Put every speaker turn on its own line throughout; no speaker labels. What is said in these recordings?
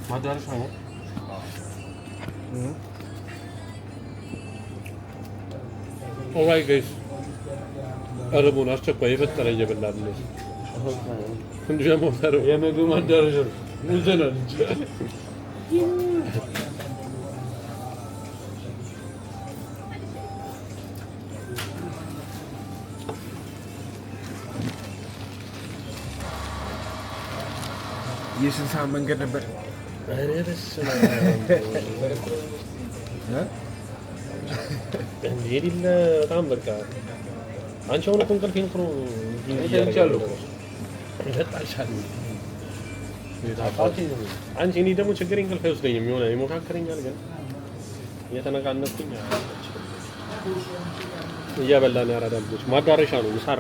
ማዳረሻ ነው። ኦራይት ጋይስ አረቡን አስቸኳይ የፈጠረ እየበላን ነው። እንዴ ሞተሩ የምግብ ማዳረሻ ነው። ሙዘናል
የስንት ሰዓት መንገድ ነበር?
በጣም በቃ አንቺ አሁን እኮ እንቅልፌን እኮ ነው አንቺ እኔ ደግሞ ችግሬ እንቅልፍ አይወስደኝም። የሆነ ይሞካከረኛል ግን እየተነቃነኩኝ እያበላን ያራዳ ልጆች ማዳረሻ ነው ምሳር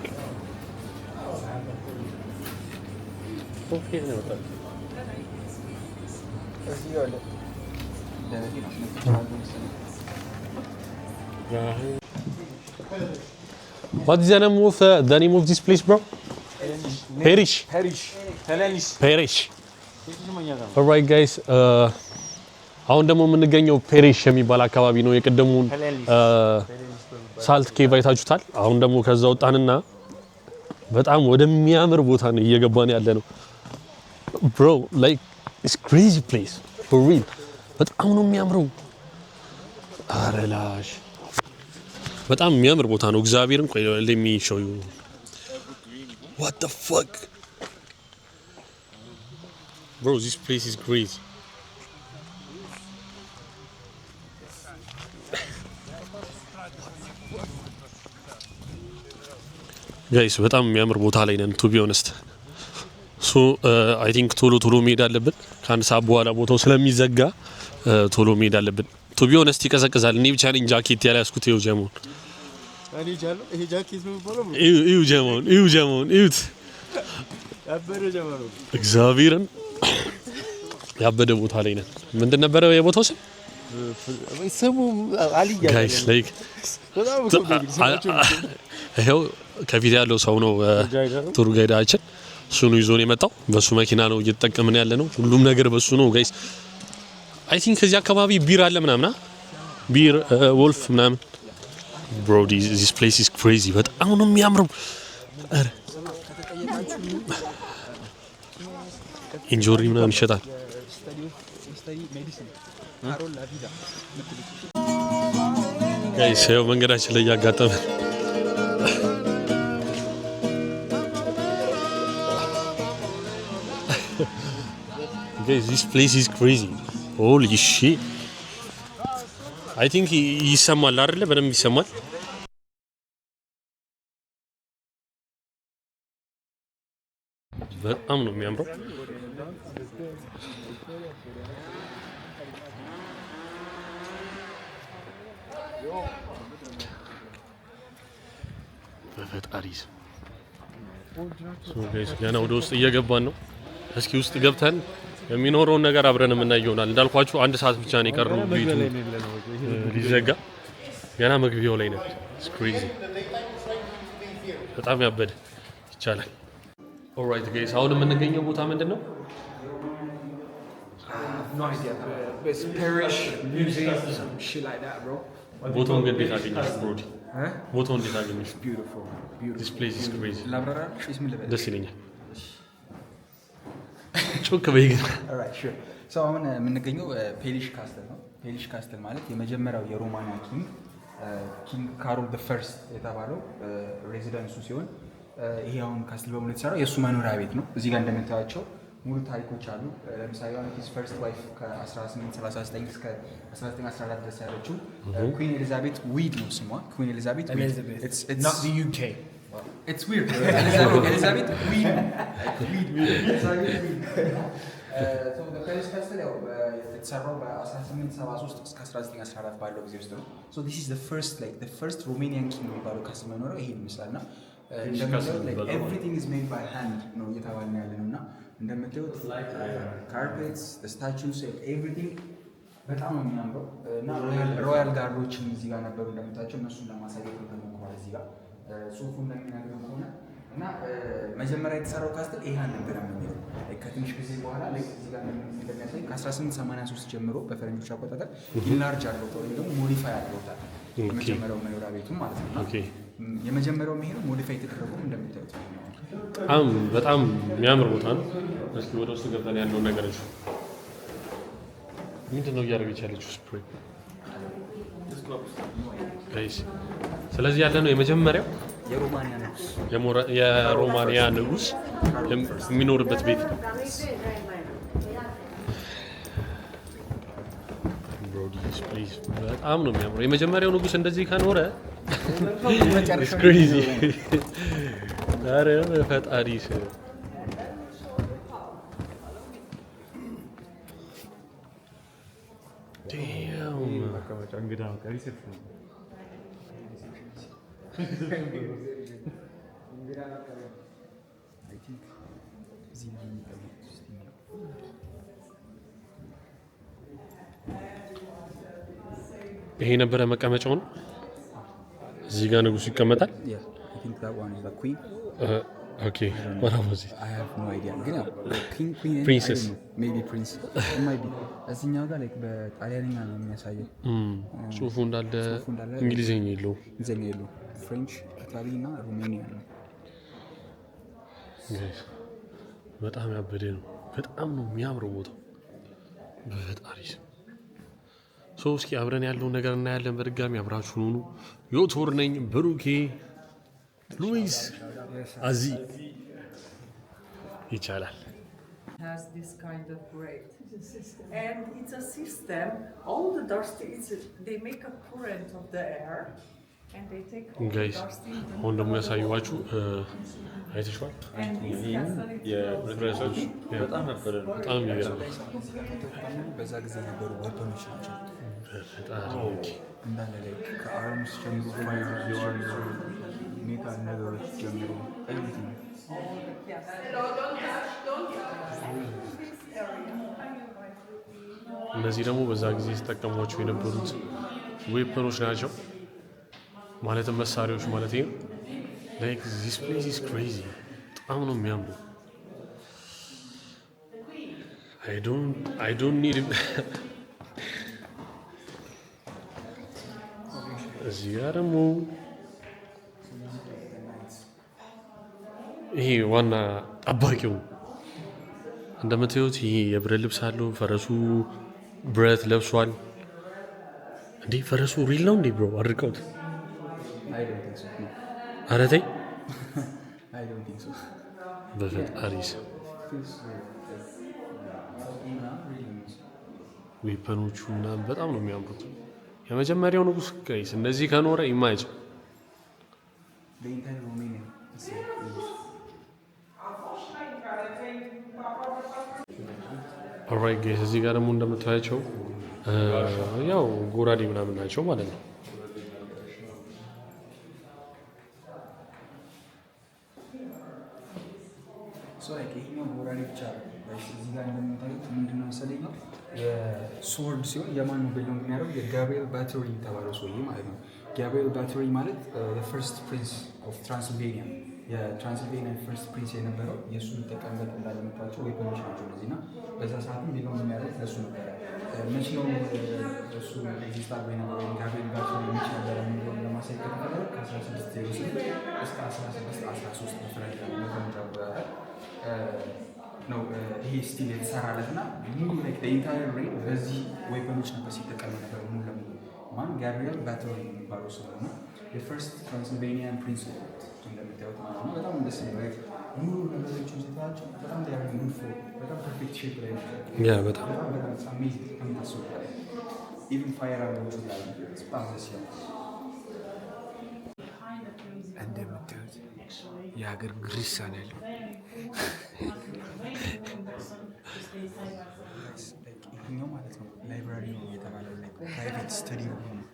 ኦኬ ነው ወጣ What is the name of this place, bro? Perish. Perish. Alright, guys. አሁን ደግሞ የምንገኘው ፔሪሽ የሚባል አካባቢ ነው። የቀደሙን ሳልት ኬቭ አይታችሁታል። አሁን ደግሞ ከዛ ወጣንና በጣም ወደሚያምር ቦታ ነው እየገባን ያለ ነው። Bro, like it's crazy place for real. በጣም ነው የሚያምረው። አረላሽ በጣም የሚያምር ቦታ ነው። እግዚአብሔርን ቆይ let me show you. What the fuck? Bro, this place is crazy. Guys, በጣም የሚያምር ቦታ ላይ ነን to be honest. So I think ቶሎ መሄድ አለብን። ከአንድ ሰዓት በኋላ ቦታው ስለሚዘጋ ቶሎ መሄድ አለብን። to be honest ይቀዘቅዛል። እኔ ብቻ ነኝ ጃኬት ያለያዝኩት። ይኸው ጀሞን
እኔ ጃሎ ይሄ ጃኬት ነው ብሎ
ይኸው ጀሞን ይኸውት
ያበደ ጀመሩ
እግዚአብሔርን ያበደ ቦታ ላይ ነን። ምንድን ነበረ የቦታው ስም?
ስሙ አልያ
ጋይስ ላይክ ይኸው ከፊት ያለው ሰው ነው ቱር ጋይዳችን። እሱ ነው ይዞን የመጣው። በሱ መኪና ነው እየተጠቀምን ያለ ነው። ሁሉም ነገር በሱ ነው ጋይስ። አይ ቲንክ ከዚህ አካባቢ ቢር አለ ምናምን ቢር ወልፍ ምናምን bro this place is crazy በጣም ነው የሚያምረው። አረ ኢንጆሪ ምናምን ይሸጣል። ጋይስ ያው መንገዳችን ላይ ያጋጠመ guys this place is crazy. Holy shit. I think ይሰማል አይደለ? በደንብ ይሰማል። በጣም ነው የሚያምረው። በፈጣሪስ ጋይስ ገና ወደ ውስጥ እየገባን ነው። እስኪ ውስጥ ገብተን የሚኖረውን ነገር አብረን የምናየው ይሆናል። እንዳልኳችሁ አንድ ሰዓት ብቻ ነው የቀረው ቤቱ ሊዘጋ። ገና መግቢያው ላይ ነን። ስክሪዚ በጣም ያበደ ይቻላል። ኦልራይት ጋይስ አሁን የምንገኘው ቦታ ምንድነው? ቦታውን ግን እንዴት አገኘሽ ብሮዲ? ቦታውን እንዴት አገኘሽ? This place is crazy. ደስ ይለኛል። ጮክ በይገና
alright sure so አሁን የምንገኘው ፔሊሽ ካስትል ነው። ፔሊሽ ካስትል ማለት የመጀመሪያው የሮማንያ ኪንግ ካሮል the first የተባለው ሬዚደንሱ ሲሆን ይሄ አሁን ካስትል በሙሉ የተሰራው የሱ መኖሪያ ቤት ነው። እዚህ ጋር እንደምታዩቸው ሙሉ ታሪኮች አሉ። ለምሳሌ አሁን his first wife ከ1839 እስከ 1914 ድረስ ያለችው ኩዊን ኤሊዛቤት ዊድ ነው ስሟ። ኩዊን ኤሊዛቤት it's
not the UK.
It's weird. Elizabeth Weed. So the Paris Castle የተሰራው በ1873 እስከ 1914 ባለው ጊዜ ውስጥ ነው። So this is the first Romanian king የሚባለው ካስል መኖሪያ ይሄን ይመስላልና እንደምታዩት everything is made by hand ነው እየተባለ ያለውና እንደምታዩት carpets, the statues, everything በጣም ነው የሚያምረው እና ሮያል ጋርዶችም እዚህ ጋር ነበሩ እንደምታዩት እነሱን ለማሳየት ተሞክሯል እዚህ ጋር ጽሁፉ እንደሚናገረው ከሆነ እና መጀመሪያ የተሰራው ካስትል ይሄ አልነበረም የሚለው ከትንሽ ጊዜ በኋላ እዚህ ጋር እንደሚያሳይ ከ1883 ጀምሮ በፈረንጆች አቆጣጠር ኢንላርጅ አድርገውታል ወይም ደግሞ ሞዲፋይ አድርገውታል። የመጀመሪያው መኖሪያ ቤቱም ማለት ነው። የመጀመሪያው የሚሄደው ሞዲፋይ የተደረገው እንደምታዩት
በጣም የሚያምር ቦታ ነው። እስኪ ወደ ውስጥ ገብተን ያለውን ነገር እሺ፣ ምንድን ነው እያደረገች ያለችው ስፕሬይ ጋይስ? ስለዚህ ያለ ነው የመጀመሪያው የሮማንያ ንጉስ የሚኖርበት ቤት ነው። በጣም ነው የሚያምረው። የመጀመሪያው ንጉስ እንደዚህ ከኖረ ኢትስ ክሬዚ። ኧረ ፈጣሪስ ይሄ ነበረ መቀመጫው ነው። እዚህ ጋር ንጉሱ ይቀመጣል። ኦኬ ወራውዚ
አይ ሃቭ ኖ አይዲያ ግን ፕሪንሰስ ሜቢ ፕሪንስ ማይቢ እዚህኛው ጋር ላይክ በጣሊያንኛ ነው የሚያሳየው።
ጽሁፉ እንዳለ እንግሊዘኛ የለውም።
ፍሬንች፣ ኢታሊ እና ሮማኒያ ነው።
በጣም ያበደ ነው። በጣም ነው የሚያምረው ቦታው። በጣሪስ እስኪ አብረን ያለውን ነገር እናያለን። በድጋሚ አብራችሁን ሁኑ። ዮቶር ነኝ፣ ብሩኬ፣ ሉዊስ፣ አዚ ይቻላል።
Has this kind of grate, and it's a system. All the dust they make a current of the air, and they take all the dust in.
አሁን ደግሞ ያሳየኋችሁ አይተሽዋል። የፕሬሰንስ በጣም ነበር። በጣም ይገርም።
በዛ ጊዜ የነበሩ ወርዶች ናቸው። እንዳለ ላይ ከአርምስ ጀምሮ ሜካል ነገሮች ጀምሮ ኤቭሪቲንግ
እነዚህ ደግሞ በዛ ጊዜ ሲጠቀሟቸው የነበሩት ዌፐኖች ናቸው፣ ማለትም መሳሪያዎች ማለት ነው። ላይክ ዚስ ፕሌስ ኢዝ ክሬዚ። በጣም ነው የሚያምሩ። አይ ዶንት ኒድ እዚህ ጋር ደግሞ ይሄ ዋና ጠባቂው እንደምታዩት ይሄ የብረት ልብስ አለው። ፈረሱ ብረት ለብሷል። እንዴ ፈረሱ ሪል ነው እንዴ ብሮ? አድርቀውት ኧረ ተይ በፈጣሪስ። ዌፐኖቹ ምናምን በጣም ነው የሚያምሩት። የመጀመሪያው ንጉስ ጋይስ እነዚህ ከኖረ ኢማጅ ኦልራይት ጋይስ እዚህ ጋር ደግሞ እንደምታያቸው ያው ጎራዴ ምናምን ናቸው ማለት ነው።
ይሄኛው ጎራዴ ብቻ እዚህ ጋር እንደምታዩት ምንድነው መሰለኝ የስዎርድ ሲሆን የማን ነው ብለው የሚያደርገው የጋብሪኤል ባቶሪ የተባለው ሰውዬ ማለት ነው። ጋብሪኤል ባቶሪ ማለት ፈርስት ፕሪንስ ኦፍ ትራንስልቬኒያ የትራንስልቬኒያ ፈርስት ፕሪንስ የነበረው የእሱ የሚጠቀምበት እንዳለመታቸው ዌፐኖች ናቸው እነዚህ እና በዛ ሰዓትም ቢለው የሚያደርግ ለእሱ ነበረ። መቼ ነው እሱ ኤግዚስት አድርጎ የነበረው ጋብሪኤል ባቶሪ መቼ ነበረ የሚለውን ለማሳየት ከተፈለገ ከ1608 እስከ 1613 በፈረንጅ አቆጣጠር ነው ይሄ ስቲል የተሰራለት እና ሙሉ ኢንታየር ሬን በዚህ ዌፐኖች ነበር ሲጠቀም ነበር ሙሉ ለሙሉ። ማን ጋብሪኤል ባቶሪ የሚባለው ሰው ነው የፈርስት ትራንስልቬኒያን ፕሪንስ እንደምታዩት ማለት ነው። በጣም ደስ የሚል ሙሉ ነገሮችን ሲታያቸው በጣም ጉድ ፎር በጣም ፐርፌክት ሼፕ ላይ ነው።
በጣም
አሜዚንግ ከምታስቡ ኢቭን ፋየር አለች ላይ በጣም ደስ ይላል። እንደምታዩት የሀገር ግሪሳ ነው ያለው። ይሄኛው ማለት ነው ላይብራሪ ነው የተባለው ፕራይቬት ስተዲ ሩም ነው።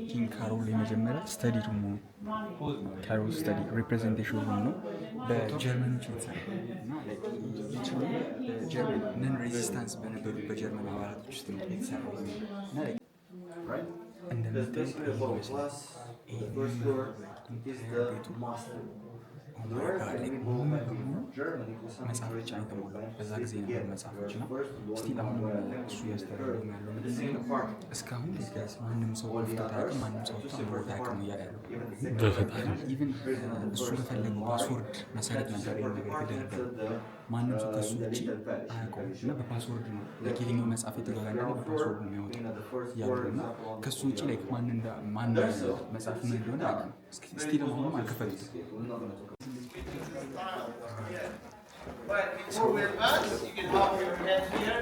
ኪንግ ካሮል የመጀመሪያ ስተዲ ሩም ነው። ካሮል ስተዲ ሪፕሬዘንቴሽን ሩም ነው። በጀርመኖች የተሰራ እና ጀርመን ነን ሬዚስታንስ በነበሩ በጀርመን አባላቶች ውስጥ ነው የተሰራው እና እንደምታዩት ቤቱ መጽሐፎች አይተሞላል። በዛ ጊዜ ነበር መጽሐፎች ነው ስቲል አሁን እሱ ያስተዳደሩ ያለው ምንድን ነው እስካሁን ማንም ሰው ወፍቶት አያውቅም፣ ማንም ሰው ተምሮት አያውቅም እያለ ያለው ኢቭን እሱ በፈለገው ፓስወርድ መሰረት ነበር ይሄን ነገር የተደረገው። ማንም ሰው ከሱ ውጭ አያውቀውም እና በፓስወርድ ነው ለየትኛው መጽሐፍ የተጋጋለ በፓስወርድ ነው የሚያወጣው ያለው እና ከሱ ውጭ ላይ ማን መጽሐፍ ምን እንደሆነ አያውቅም። ስቲል አሁንም አልከፈቱትም።
But before we advance, you can hop your head here.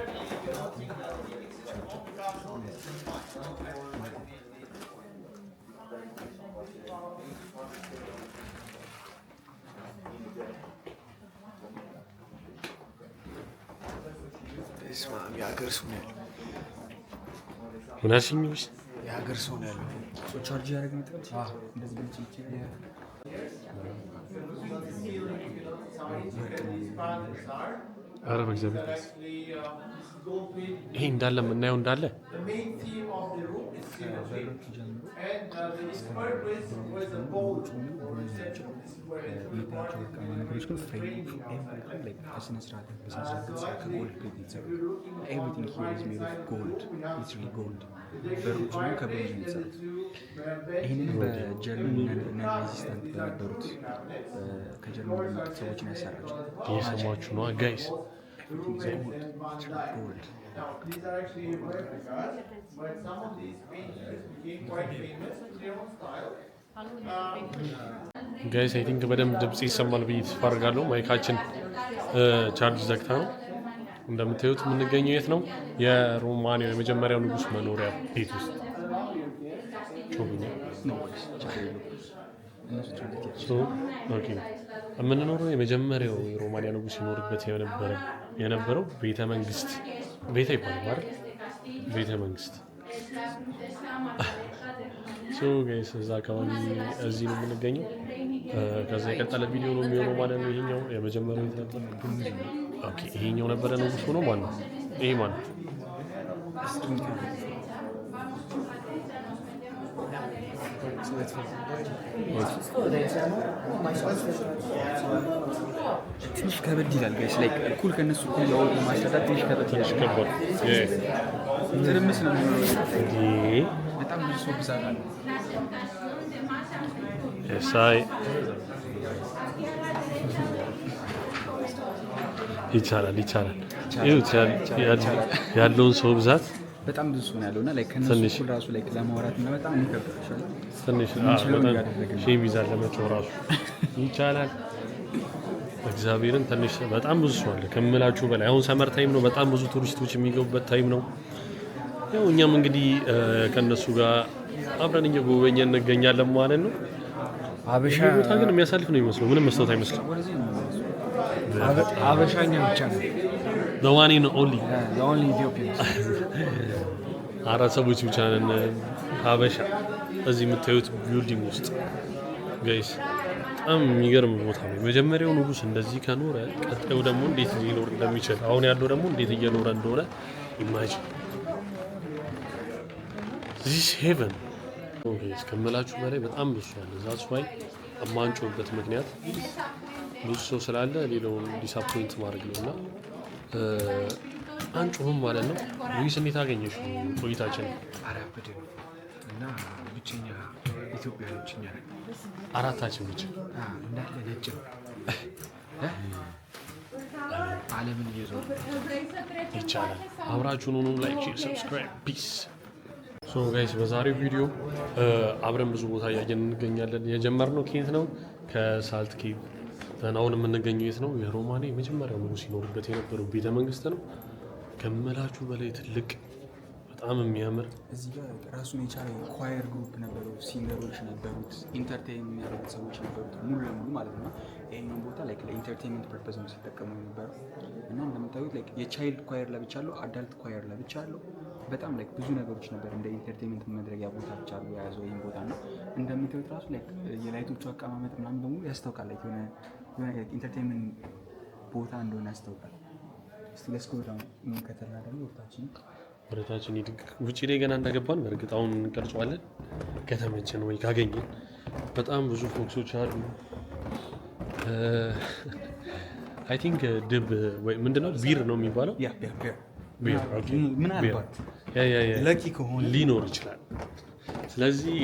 اسمع የሀገር ሰው ነው ያለው።
ምናሽኝ ነው
የሀገር ሰው ነው ያለው።
ቻርጅ ያደረግ ነው እንደዚህ ብቻ ይችላል።
ኧረ በእግዚአብሔር ይሄ እንዳለ የምናየው እንዳለ
ይህንን በጀርመን ሬዚስታንት በነበሩት ከጀርመን የመጡት ሰዎች ነው ያሰራቸው።
እየሰማችሁ ነዋ ጋይስ።
Now, these are actually replicas, but some of these paintings became quite famous in their own style.
ጋይስ አይ ቲንክ በደንብ ድምጽ ይሰማል ብዬ ተስፋ አደርጋለሁ። ማይካችን ቻርጅ ዘግታ ነው። እንደምታዩት የምንገኘው የት ነው? የሮማኒያ የመጀመሪያው ንጉስ መኖሪያ ቤት ውስጥ የምንኖረው የመጀመሪያው የሮማኒያ ንጉስ ይኖርበት የነበረው ቤተ መንግስት ቤተ ይባላል አይደል? ቤተ መንግስት ጋይስ እዛ አካባቢ እዚህ ነው የምንገኘው። ከዛ የቀጠለ ቪዲዮ ነው የሚሆነው ማለት ነው። ይሄኛው የመጀመሪያው ነበር። ኦኬ ይሄኛው ነበረ ንጉስ ሆኖ ማለት ነው። ይሄ ማለት ነው
ትንሽ ከበድ ይላል ጋይስ። ላይክ እኩል ከነሱ እኩል ያወጡ ማስረዳት ትንሽ ከበድ ይላል። ትርምስ ነው እንዴ? በጣም ብዙ ሰው ብዛት አለ።
እሳይ ይቻላል ያለውን ሰው ብዛት
በጣም ብዙ ሰው ያለውና ላይክ ከነሱ እኩል ራሱ ላይክ ለማውራት እና በጣም ይከብዳል።
ትንሽ ሼም ይዛል ለመጮህ ራሱ ይቻላል። እግዚአብሔርን ትንሽ በጣም ብዙ ሰው አለ ከምላችሁ በላይ። አሁን ሰመር ታይም ነው፣ በጣም ብዙ ቱሪስቶች የሚገቡበት ታይም ነው። ያው እኛም እንግዲህ ከነሱ ጋር አብረን እየጎበኘን እንገኛለን ማለት ነው።
አበሻ
ቦታ ግን የሚያሳልፍ ነው የሚመስለው፣ ምንም መስጠት አይመስልም።
አበሻኛ ብቻ ነው
the one and only
Ethiopians
አራት ሰዎች ብቻ ነን አበሻ እዚህ የምታዩት ቢልዲንግ ውስጥ ጋይስ። በጣም የሚገርም ቦታ ነው። የመጀመሪያው ንጉስ እንደዚህ ከኖረ ቀጣዩ ደግሞ እንዴት ሊኖር እንደሚችል፣ አሁን ያለው ደግሞ እንዴት እየኖረ እንደሆነ ኢማጂን። this heaven ጋይስ ከመላችሁ በላይ በጣም ብዙ አለ። ዛትስ ዋይ አማንጮበት ምክንያት ብዙ ሰው ስላለ ሌላውን ዲስአፖይንት ማድረግ ነውና አንጮህም ማለት ነው። ሉዊስ እንዴት አገኘሽ ቆይታችን?
አራበደ እና ብቸኛ ኢትዮጵያኖች እኛ ነን።
አራታችን ብቻ
እንዳለ ነጭ ነው። ዓለምን እየዞሩ
ይቻላል። አብራችሁን ሆኑ። ላይክ፣ ሼር፣ ሰብስክራይብ ፒስ። ሶ ጋይስ በዛሬው ቪዲዮ አብረን ብዙ ቦታ እያየን እንገኛለን። የጀመርነው ኬት ነው? ከሳልት ኬቭ። አሁን የምንገኘው የት ነው? የሮማኔ የመጀመሪያው ንጉስ ሲኖርበት የነበረው ቤተ መንግስት ነው። ከመላችሁ በላይ ትልቅ በጣም የሚያምር
እዚህ ጋር ራሱን የቻለ ኳየር ግሩፕ ነበረው፣ ሲንገሮች ነበሩት፣ ኢንተርቴይን የሚያደርጉ ሰዎች ነበሩት ሙሉ ለሙሉ ማለት ነው። ይሄኛው ቦታ ላይክ ለኢንተርቴይንመንት ፐርፐዝ ነው ሲጠቀሙ የነበረው እና እንደምታዩት ላይክ የቻይልድ ኳየር ለብቻ አለው፣ አዳልት ኳየር ለብቻ አለው። በጣም ላይክ ብዙ ነገሮች ነበር እንደ ኢንተርቴይንመንት መድረጊያ ቦታ ብቻ አሉ የያዘው ይሄን ቦታ ነው። እንደምታዩት ራሱ ላይክ የላይቶቹ አቀማመጥ ምናምን በሙሉ ያስታውቃል። ላይክ የሆነ ኢንተርቴይንመንት ቦታ እንደሆነ ያስታውቃል። እስቲ ለስኮ በጣም ከተላ ደግሞ ወታችን
ውጪ ላይ ገና እንደገባን በእርግጥ አሁን እንቀርጸዋለን ከተመቸን ወይ ካገኘን በጣም ብዙ ፎክሶች አሉ። አይ ቲንክ ድብ ወይ ምንድነው ቢር ነው የሚባለው? ቢር ኦኬ።
ምናልባት ለኪ ከሆነ
ሊኖር ይችላል። ስለዚህ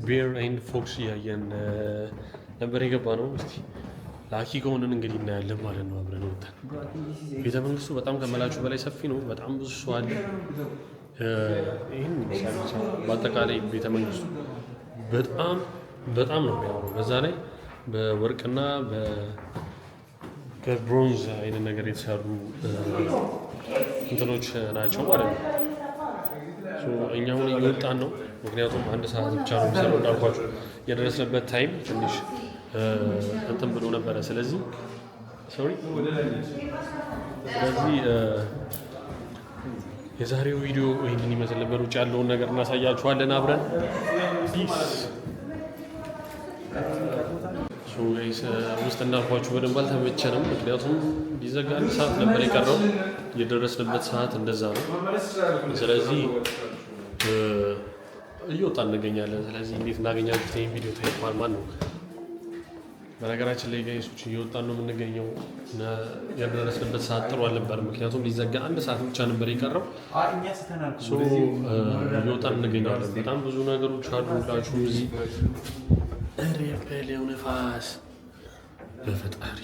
ቢር ኤንድ ፎክስ እያየን ነበር የገባ ነው። እስቲ ላኪ ከሆንን እንግዲህ እናያለን ማለት ነው። አብረን ወጣን። ቤተ መንግስቱ በጣም ከመላችሁ በላይ ሰፊ ነው። በጣም ብዙ ሰው አለ። ይህን በአጠቃላይ ቤተ መንግስቱ በጣም ነው የሚያምረው። በዛ ላይ በወርቅና ከብሮንዝ አይነት ነገር የተሰሩ እንትኖች ናቸው ማለት ነው። እኛ አሁን እየወጣን ነው፣ ምክንያቱም 1 ሰዓት ብቻ ነው የሚሰራው እንዳልኳቸው። የደረስንበት ታይም ትንሽ እንትን ብሎ ነበረ። ስለዚህ የዛሬው ቪዲዮ ይህንን ይመስል ነበር። ውጭ ያለውን ነገር እናሳያችኋለን አብረን። ውስጥ እንዳልኳችሁ በደንብ አልተመቸንም፣ ምክንያቱም ሊዘጋ 1 ሰዓት ነበር የቀረው። የደረስንበት ሰዓት እንደዛ ነው። ስለዚህ እየወጣን እንገኛለን። ስለዚህ እንዴት እናገኛችሁት ይህን ቪዲዮ ታይቷል ማለት ነው። በነገራችን ላይ ጋይሶች እየወጣን ነው የምንገኘው። የደረስንበት ሰዓት ጥሩ አልነበረም፣ ምክንያቱም ሊዘጋ 1 ሰዓት ብቻ ነበር የቀረው። እየወጣን እንገኛለን። በጣም ብዙ ነገሮች አሉ ላችሁ እዚህ ሬፔሌው ነፋስ በፈጣሪ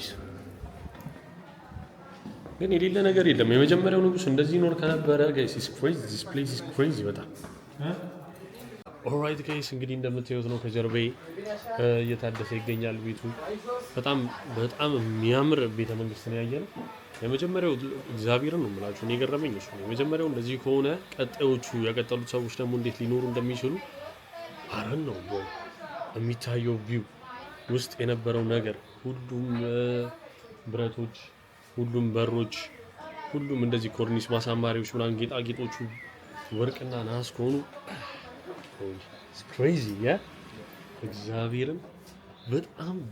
ግን የሌለ ነገር የለም። የመጀመሪያው ንጉስ እንደዚህ ይኖር ከነበረ ጋይስ ኢስ ክሬዚ ዲስ ፕሌስ ኢስ ክሬዚ በጣም ኦልራይት ጋይስ እንግዲህ እንደምታዩት ነው ከጀርባዬ እየታደሰ ይገኛል ቤቱ። በጣም የሚያምር ቤተ መንግስት ነው ያየነው። የመጀመሪያው እግዚአብሔርን ነው የምላችሁ እኔ የገረመኝ እሱ ነው። የመጀመሪያው እንደዚህ ከሆነ ቀጣዮቹ የቀጠሉት ሰዎች ደግሞ እንዴት ሊኖሩ እንደሚችሉ አረን ነው የሚታየው ቪው ውስጥ የነበረው ነገር ሁሉም ብረቶች፣ ሁሉም በሮች፣ ሁሉም እንደዚህ ኮርኒስ ማሳማሪዎች ምናምን ጌጣጌጦቹ ወርቅና ነሐስ ከሆኑ ክሬዚ ያ እግዚአብሔርን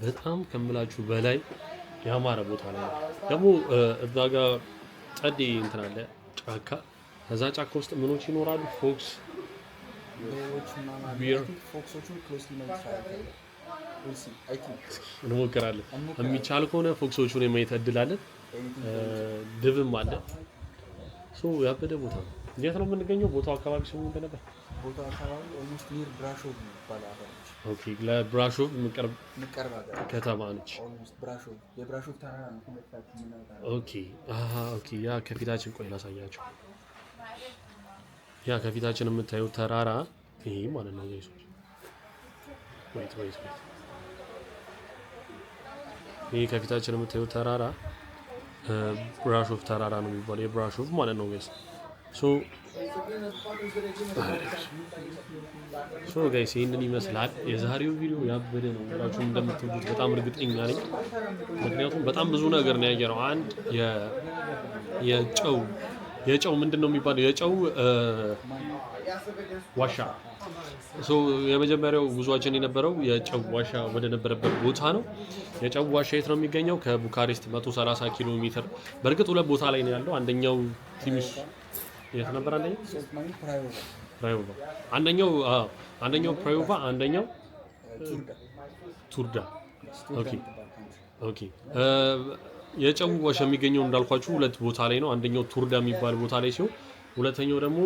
በጣም ከምላችሁ በላይ ያማረ ቦታ ላይ ነው። ደግሞ እዛ ጋር ጸዴ እንትን አለ ጫካ። ከዛ ጫካ ውስጥ ምኖች ይኖራሉ? ፎክስ እንሞክራለን። የሚቻል ከሆነ ፎክሶቹን የማየት እድል አለን። ድብም አለ። ያበደ ቦታ ነው። የት ነው የምንገኘው? ቦታው አካባቢ ስሙ ምንድን ነበር?
ቦታው አካባቢ ኦልሞስት ኒር ብራሾቭ ይባላል።
ኦኬ፣ ለብራሾቭ የምትቀርብ ከተማ ነች።
ብራሾቭ የብራሾቭ ተራራ ነው።
ኦኬ ኦኬ። ያ ከፊታችን ቆይ ላሳያቸው። ያ ከፊታችን የምታዩት ተራራ ይሄ ማለት ነው ጋይሶች። ወይት ይሄ ከፊታችን የምታዩት ተራራ ብራሾቭ ተራራ ነው የሚባለው፣ የብራሾቭ ማለት ነው ጋይስ። ጋይስ ይህንን ይመስላል የዛሬው ቪዲዮ። ያበደ ነው ብላችሁ እንደምትወዱት በጣም እርግጠኛ ነኝ። ምክንያቱም በጣም ብዙ ነገር ነው ያየነው። አንድ የጨው ምንድን ነው የሚባለው የጨው ዋሻ። የመጀመሪያው ጉዟችን የነበረው የጨው ዋሻ ወደ ነበረበት ቦታ ነው። የጨው ዋሻ የት ነው የሚገኘው? ከቡካሬስት 130 ኪሎ ሜትር። በእርግጥ 2 ቦታ ላይ ነው ያለው። አንደኛው ትንሽ የት ነበር? አንደኛው ፕራዮቫ፣ አንደኛው ቱርዳ። ኦኬ የጨው ዋሻ የሚገኘው እንዳልኳችሁ 2 ቦታ ላይ ነው። አንደኛው ቱርዳ የሚባል ቦታ ላይ ሲሆን ሁለተኛው ደግሞ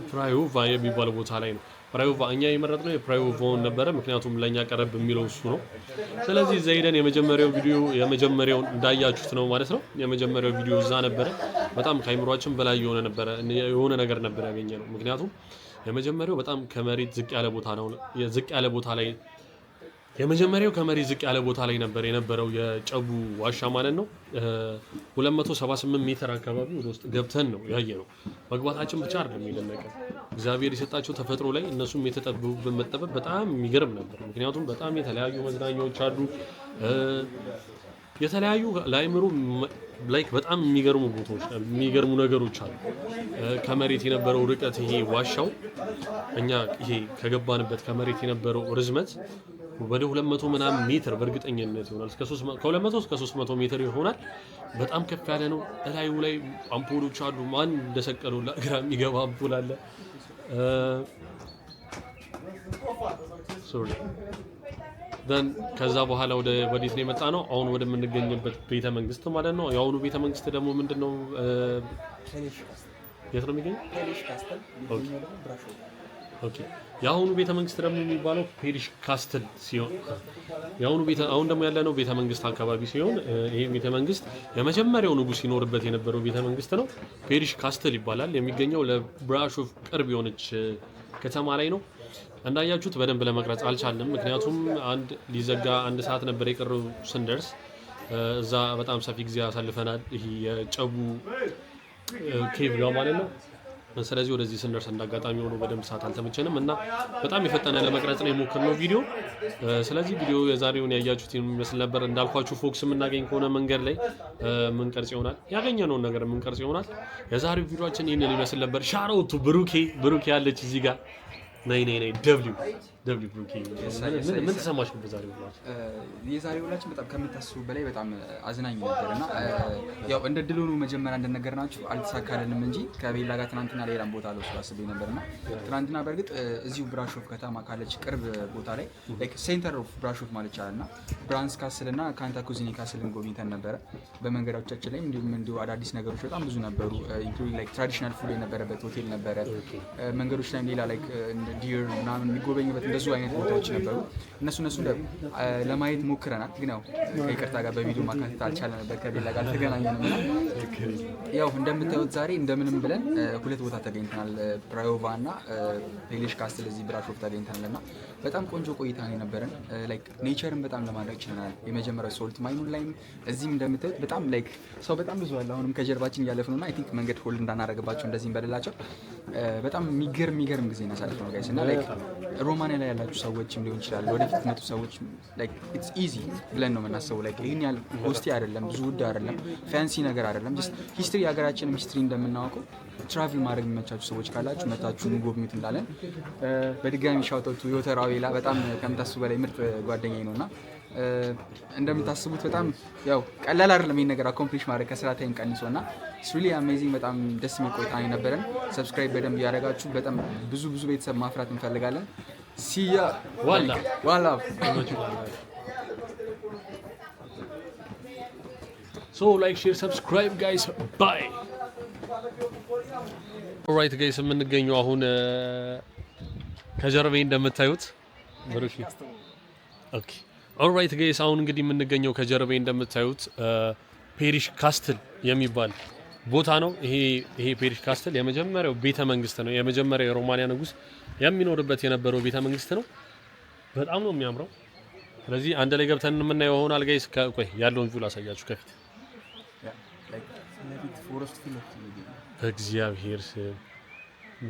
ፕራዮቫ የሚባል ቦታ ላይ ነው። ፕራዮቫ እኛ የመረጥነው የፕራዮቫውን ነበረ፣ ምክንያቱም ለእኛ ቀረብ የሚለው እሱ ነው። ስለዚህ እዛ ሄደን የመጀመሪያውን እንዳያችሁት ነው ማለት ነው። የመጀመሪያው ቪዲዮ እዛ ነበረ። በጣም ከአይምሯችን በላይ የሆነ ነገር ነበር ያገኘነው። ምክንያቱም የመጀመሪያው በጣም ከመሬት ዝቅ ያለ ቦታ ላይ የመጀመሪያው ከመሬት ዝቅ ያለ ቦታ ላይ ነበር የነበረው የጨው ዋሻ ማለት ነው። 278 ሜትር አካባቢ ወደ ውስጥ ገብተን ነው ያየነው። መግባታችን ብቻ አይደለም የደነቀን፣ እግዚአብሔር የሰጣቸው ተፈጥሮ ላይ እነሱም የተጠበቡበት መጠበብ በጣም የሚገርም ነበር። ምክንያቱም በጣም የተለያዩ መዝናኛዎች አሉ፣ የተለያዩ ለአይምሮ ላይክ በጣም የሚገርሙ ቦታዎች፣ የሚገርሙ ነገሮች አሉ። ከመሬት የነበረው ርቀት ይሄ ዋሻው እኛ ይሄ ከገባንበት ከመሬት የነበረው ርዝመት ወደ 200 ምናምን ሜትር በእርግጠኝነት ይሆናል። ከ200 እስከ 300 ሜትር ይሆናል። በጣም ከፍ ያለ ነው። እላዩ ላይ አምፖሎች አሉ። ማን እንደሰቀለው ለግራ የሚገባ አምፖል አለ። ሶሪ ደን ከዛ በኋላ ወዴት ነው የመጣ ነው? አሁን ወደምንገኝበት ቤተ መንግስት ማለት ነው። የአሁኑ ቤተ መንግስት ደግሞ ምንድነው? የት ነው የሚገኘው? ኦኬ የአሁኑ ቤተ መንግስት ደግሞ የሚባለው ፔሪሽ ካስትል ሲሆን አሁን ደግሞ ያለነው ቤተ መንግስት አካባቢ ሲሆን ይሄ ቤተ መንግስት የመጀመሪያው ንጉስ ሲኖርበት የነበረው ቤተ መንግስት ነው። ፔሪሽ ካስትል ይባላል። የሚገኘው ለብራሾቭ ቅርብ የሆነች ከተማ ላይ ነው። እንዳያችሁት በደንብ ለመቅረጽ አልቻልንም፣ ምክንያቱም ሊዘጋ 1 ሰዓት ነበር የቀረው ስንደርስ። እዛ በጣም ሰፊ ጊዜ አሳልፈናል። ይሄ የጨቡ ኬቭ ጋር ማለት ነው። ስለዚህ ወደዚህ ስንደርስ እንዳጋጣሚ ሆኖ በደንብ ሰዓት አልተመቸንም እና በጣም የፈጠነ ለመቅረጽ ነው የሞከርነው ቪዲዮ። ስለዚህ ቪዲዮ የዛሬውን ያያችሁት የሚመስል ነበር። እንዳልኳችሁ ፎክስ የምናገኝ ከሆነ መንገድ ላይ ምንቀርጽ ይሆናል፣ ያገኘነውን ነገር ምንቀርጽ ይሆናል። የዛሬው ቪዲዮአችን ይህንን ይመስል ነበር። ሻሮቱ ብሩኬ ያለች እዚህ ጋር ነይ ደብሊው ብሩኬ ምን ተሰማሽ በዛሬው ውሏችን?
የዛሬው ውሏችን በጣም ከምታስቡ በላይ በጣም አዝናኝ ነበር እና ያው እንደ ድል ሆኖ መጀመሪያ እንደነገርናችሁ አልተሳካልንም እንጂ ከቤላ ጋር ትናንትና ሌላም ቦታ ላይ አስቤ ነበርና ትናንትና በእርግጥ እዚሁ ብራሾቭ ከተማ ካለች ቅርብ ቦታ ላይ ላይክ ሴንተር ኦፍ ብራሾቭ ማለት ይቻላልና ብራንስ ካስል እና ካንታ ኩዚኒ ካስልን ጎብኝተን ነበረ። በመንገዶቻችን ላይ እንዲሁ አዳዲስ ነገሮች በጣም ብዙ ነበሩ። ኢንክሉዲንግ ላይክ ትራዲሽናል ፉድ የነበረበት ሆቴል ነበረ። መንገዶች ላይ ሌላ ላይክ ዲር ምናምን የሚጎበኝበት እንደዙ አይነት ቦታዎች ነበሩ። እነሱ ለማየት ሞክረናል፣ ግን ያው ከይቅርታ ጋር በቪዲዮ ማካተት አልቻለ ነበር። ከቤላ ጋር አልተገናኘንም እና ያው እንደምታዩት ዛሬ እንደምንም ብለን 2 ቦታ ተገኝተናል። ብራዮቫ እና ፔሊሽ ካስትል እዚህ ብራሾቭ ተገኝተናል እና በጣም ቆንጆ ቆይታ ነው የነበረን። ላይክ ኔቸርን በጣም ለማድረግ ችለናል። የመጀመሪያው ሶልት ማይኑን ላይም እዚህም እንደምታዩት በጣም ላይክ ሰው በጣም ብዙ አለ። አሁንም ከጀርባችን እያለፍን ነውና አይ ቲንክ መንገድ ሆልድ እንዳናረግባቸው እንደዚህም በደላቸው በጣም የሚገርም ጊዜ ነው ያሳለፍነው ጋይስ እና ላይክ ሮማኒያ ላይ ያላችሁ ሰዎችም ሊሆን ይችላል ወደፊት መጡ ሰዎች ላይክ ኢትስ ኢዚ ብለን ነው የምናስበው። ላይክ ይሄን ያህል ኮስቲ አይደለም፣ ብዙ ውድ አይደለም፣ ፋንሲ ነገር አይደለም። ጀስት ሂስትሪ የሀገራችንም ሂስትሪ እንደምናውቀው ትራቭል ማድረግ የሚመቻችሁ ሰዎች ካላችሁ መታችሁ ጎብኙት እንዳለን በድጋሚ ሻውቶቱ ዮተራዌላ በጣም ከምታስቡ በላይ ምርጥ ጓደኛዬ ነውና እንደምታስቡት በጣም ያው ቀላል አይደለም ይሄን ነገር አኮምፕሊሽ ማድረግ ከስራ ታይም ቀንሶና ኢትስ ሪሊ አሜዚንግ። በጣም ደስ የሚል ቆይታ ነው የነበረን። ሰብስክራይብ በደንብ ያደረጋችሁ በጣም ብዙ ቤተሰብ ማፍራት እንፈልጋለን። ሲያ ዋላ
ሶ ላይክ ሼር ሰብስክራይብ ጋይስ ባይ። ኦልራይት ጋይስ የምንገኘው አሁን ከጀርባዬ እንደምታዩት ብሩኬ ኦኬ ኦልራይት ጋይስ አሁን እንግዲህ የምንገኘው ከጀርባዬ እንደምታዩት ፔሪሽ ካስትል የሚባል ቦታ ነው። ይሄ ፔሪሽ ካስትል የመጀመሪያው ቤተ መንግስት ነው። የመጀመሪያው የሮማኒያ ንጉስ የሚኖርበት የነበረው ቤተ መንግስት ነው። በጣም ነው የሚያምረው። ስለዚህ አንድ ላይ ገብተን የምናየው ይሆናል ጋይስ። ቆይ ያለውን ቪው ላሳያችሁ ከፊት በእግዚአብሔር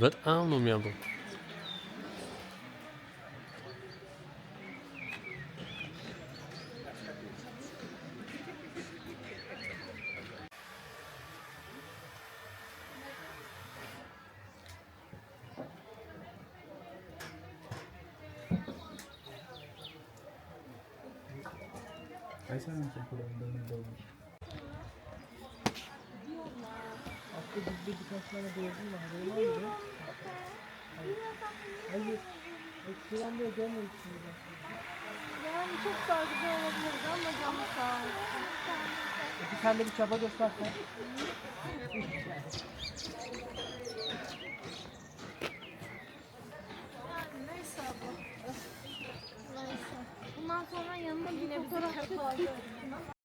በጣም ነው የሚያምረው።
Yani çok daha güzel olabilirdi ama camı sağ olsun.
Sen de bir çaba göstersen.
Neyse abla. Neyse. Bundan sonra yanında bir fotoğraf çekeceğim.